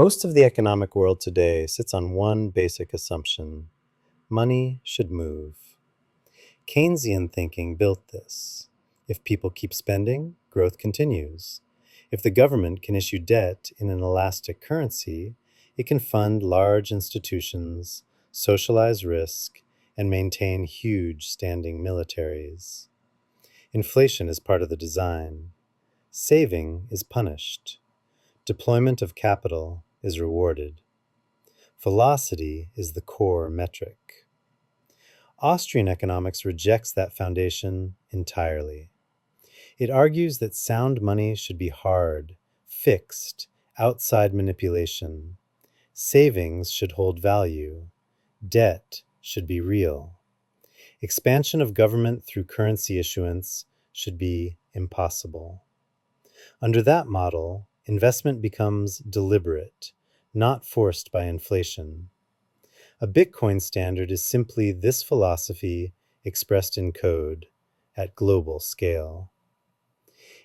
Most of the economic world today sits on one basic assumption: money should move. Keynesian thinking built this. If people keep spending, growth continues. If the government can issue debt in an elastic currency, it can fund large institutions, socialize risk, and maintain huge standing militaries. Inflation is part of the design. Saving is punished. Deployment of capital is rewarded. Velocity is the core metric. Austrian economics rejects that foundation entirely. It argues that sound money should be hard, fixed, outside manipulation. Savings should hold value. Debt should be real. Expansion of government through currency issuance should be impossible. Under that model, investment becomes deliberate, not forced by inflation. A Bitcoin standard is simply this philosophy expressed in code at global scale.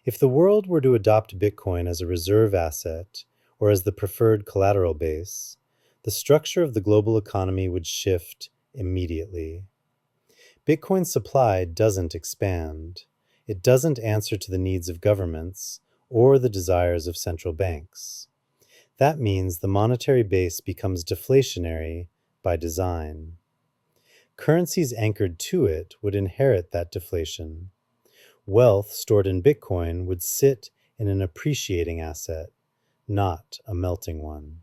If the world were to adopt Bitcoin as a reserve asset or as the preferred collateral base, the structure of the global economy would shift immediately. Bitcoin's supply doesn't expand. It doesn't answer to the needs of governments or the desires of central banks. That means the monetary base becomes deflationary by design. Currencies anchored to it would inherit that deflation. Wealth stored in Bitcoin would sit in an appreciating asset, not a melting one.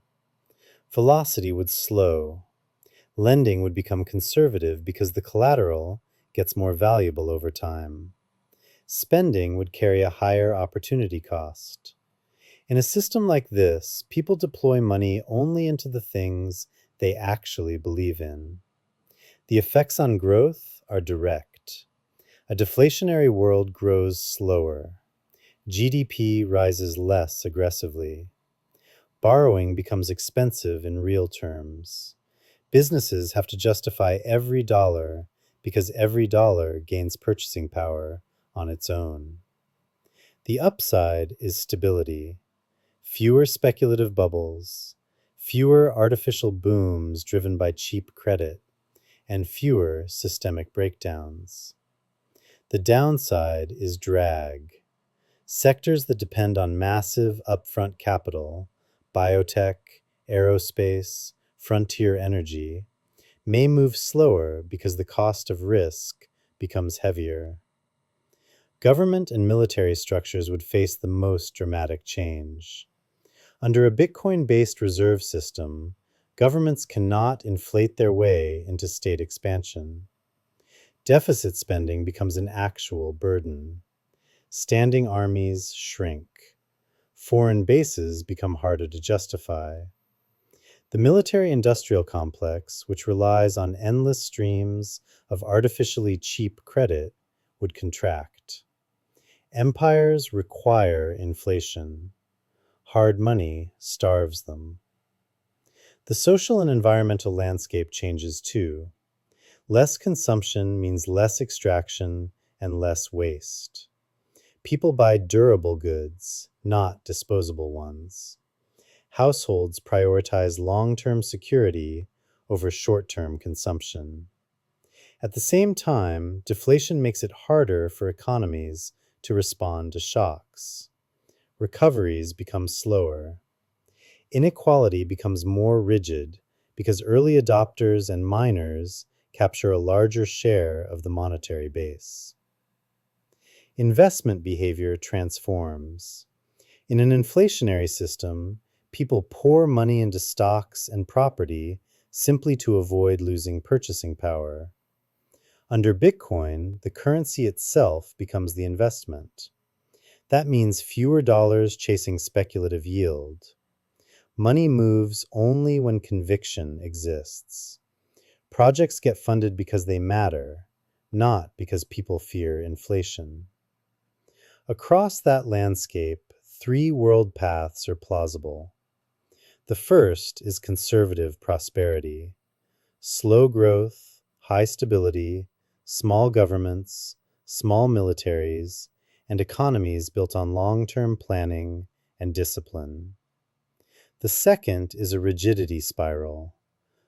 Velocity would slow. Lending would become conservative because the collateral gets more valuable over time. Spending would carry a higher opportunity cost. In a system like this, people deploy money only into the things they actually believe in. The effects on growth are direct. A deflationary world grows slower. GDP rises less aggressively. Borrowing becomes expensive in real terms. Businesses have to justify every dollar because every dollar gains purchasing power on its own. The upside is stability. Fewer speculative bubbles, fewer artificial booms driven by cheap credit, and fewer systemic breakdowns. The downside is drag. Sectors that depend on massive upfront capital, biotech, aerospace, frontier energy, may move slower because the cost of risk becomes heavier. Government and military structures would face the most dramatic change. Under a Bitcoin-based reserve system, governments cannot inflate their way into state expansion. Deficit spending becomes an actual burden. Standing armies shrink. Foreign bases become harder to justify. The military-industrial complex, which relies on endless streams of artificially cheap credit, would contract. Empires require inflation. Hard money starves them. The social and environmental landscape changes too. Less consumption means less extraction and less waste. People buy durable goods, not disposable ones. Households prioritize long-term security over short-term consumption. At the same time, deflation makes it harder for economies to respond to shocks. Recoveries become slower. Inequality becomes more rigid because early adopters and miners capture a larger share of the monetary base. Investment behavior transforms. In an inflationary system, people pour money into stocks and property simply to avoid losing purchasing power. Under Bitcoin, the currency itself becomes the investment. That means fewer dollars chasing speculative yield. Money moves only when conviction exists. Projects get funded because they matter, not because people fear inflation. Across that landscape, three world paths are plausible. The first is conservative prosperity. Slow growth, high stability, small governments, small militaries, and economies built on long-term planning and discipline. The second is a rigidity spiral: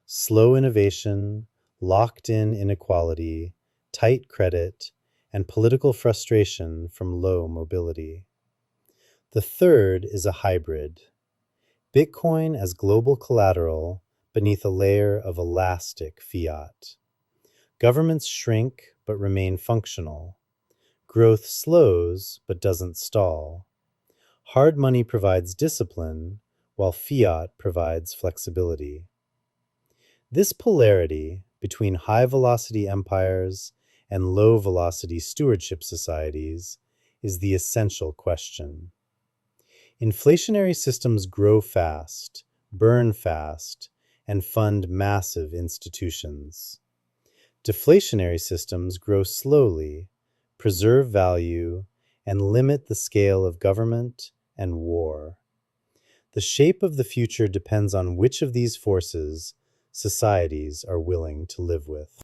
slow innovation, locked-in inequality, tight credit, and political frustration from low mobility. The third is a hybrid: Bitcoin as global collateral beneath a layer of elastic fiat. Governments shrink but remain functional. Growth slows but doesn't stall. Hard money provides discipline, while fiat provides flexibility. This polarity between high-velocity empires and low-velocity stewardship societies is the essential question. Inflationary systems grow fast, burn fast, and fund massive institutions. Deflationary systems grow slowly, preserve value, and limit the scale of government and war. The shape of the future depends on which of these forces societies are willing to live with.